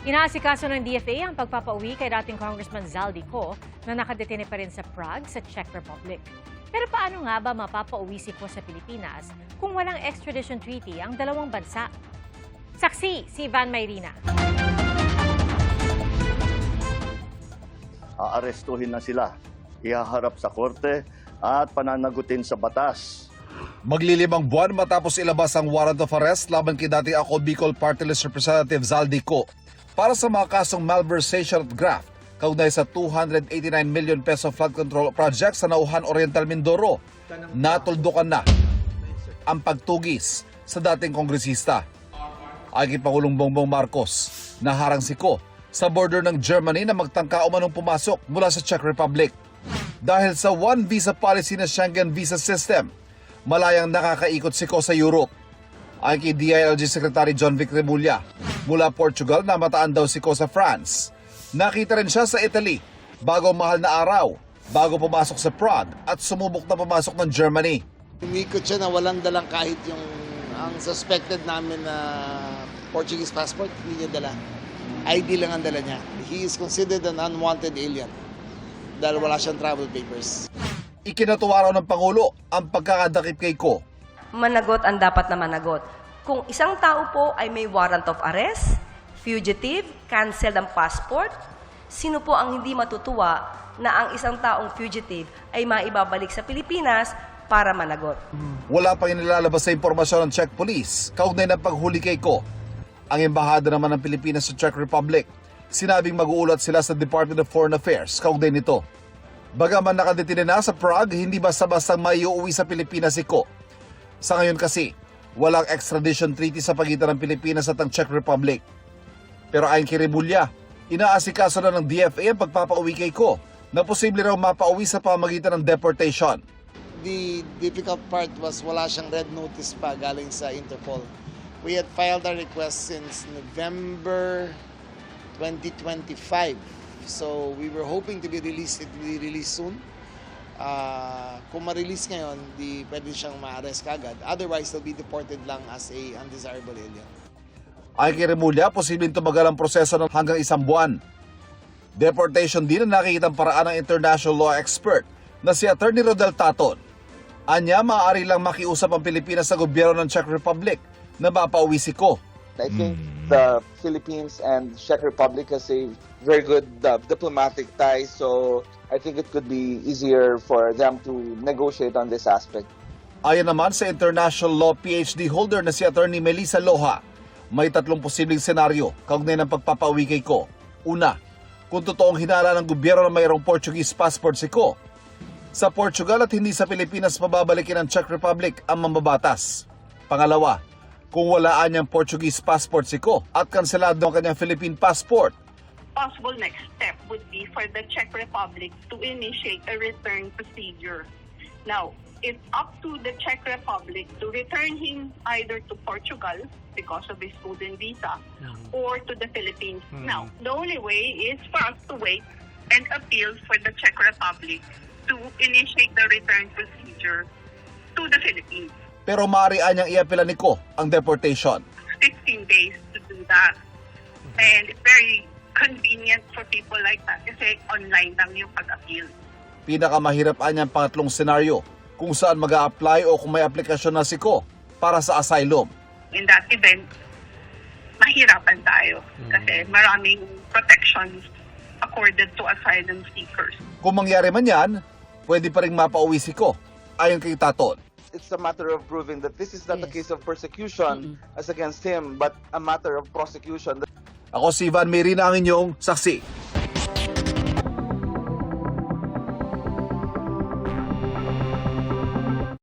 Inaasikaso ng DFA ang pagpapauwi kay dating Congressman Zaldy Co na nakadetene pa rin sa Prague sa Czech Republic. Pero paano nga ba mapapauwi si Co sa Pilipinas kung walang extradition treaty ang dalawang bansa? Saksi si Van Mayrina. Aarestuhin na sila, ihaharap sa korte at pananagutin sa batas. Maglilimang buwan matapos ilabas ang warrant of arrest laban kay dating Ako Bicol Party List Representative Zaldy Co para sa mga kasong malversation at graft kaugnay sa 289 million peso flood control project sa Nauhan Oriental, Mindoro. Natuldukan na ang pagtugis sa dating kongresista. Ay kay Pangulong Bongbong Marcos, naharang si Co sa border ng Germany na magtangka umanong pumasok mula sa Czech Republic. Dahil sa one visa policy na Schengen visa system, malayang nakakaikot si Co sa Europe. Ay kay DILG Secretary John Vic Remulla, mula Portugal na mataan daw si Co sa France. Nakita rin siya sa Italy bago mahal na araw, bago pumasok sa Prague at sumubok na pumasok ng Germany. Umikot siya na walang dalang kahit yung ang suspected namin na Portuguese passport, hindi niya dala. ID lang ang dala niya. He is considered an unwanted alien dahil wala siyang travel papers. Ikinatuwa raw ng Pangulo ang pagkakadakip kay Co. Managot ang dapat na managot. Kung isang tao po ay may warrant of arrest, fugitive, canceled ang passport, sino po ang hindi matutuwa na ang isang taong fugitive ay maibabalik sa Pilipinas para managot? Wala pang inilalabas sa impormasyon ng Czech Police kaugnay ng paghuli kay Co. Ang embahada naman ng Pilipinas sa Czech Republic, sinabing mag-uulat sila sa Department of Foreign Affairs kaugnay nito. Bagaman nakadetine na sa Prague, hindi basta-bastang maiuwi sa Pilipinas si Co. Sa ngayon kasi, walang extradition treaty sa pagitan ng Pilipinas at ang Czech Republic. Pero ayon kay Remulla, inaasikaso na ng DFA ang pagpapauwi kay Co na posible raw mapauwi sa pamamagitan ng deportation. The difficult part was wala siyang red notice pa galing sa Interpol. We had filed our request since November 2025. So we were hoping to be released. It will be released soon. Kung ma-release ngayon, di pwede siyang ma-arrest kagad. Otherwise, he'll be deported lang as a undesirable alien. Ayon kay Remulla, posibleng tumagal ang proseso ng hanggang 1 buwan. Deportation din ang nakikitang paraan ng international law expert na si Attorney Rodel Taton. Anya, maaari lang makiusap ang Pilipinas sa gobyerno ng Czech Republic na mapauwi si Co. I think the Philippines and Czech Republic has a very good diplomatic ties, so I think it could be easier for them to negotiate on this aspect. Ayon naman sa international law PhD holder na si Attorney Melissa Loha, may 3 posibleng senaryo kaugnay ng pagpapauwi kay Co. Una, kung totoong hinala ng gobyerno na mayroong Portuguese passport si Co. Sa Portugal at hindi sa Pilipinas pababalikin ng Czech Republic ang mambabatas. Pangalawa, kung walaan niyang Portuguese passport si Co at kanselado ang kanyang Philippine passport. Possible next step would be for the Czech Republic to initiate a return procedure. Now, it's up to the Czech Republic to return him either to Portugal because of his student visa or to the Philippines. Now, the only way is for us to wait and appeal for the Czech Republic to initiate the return procedure to the Philippines. Pero maaarian niyang iapila ni Co ang deportation. 15 days to do that. And it's very convenient for people like that kasi online lang yung pag-appeal. Pinakamahirap niyang pangatlong senaryo kung saan mag-a-apply o kung may aplikasyon na si Co para sa asylum. In that event, mahirapan tayo kasi maraming protections accorded to asylum seekers. Kung mangyari man yan, pwede pa rin mapauwi si Co ayon kay Taton. It's a matter of proving that this is not a case of persecution as against him, but a matter of prosecution. Ako si Van Mayrina, ang inyong saksi.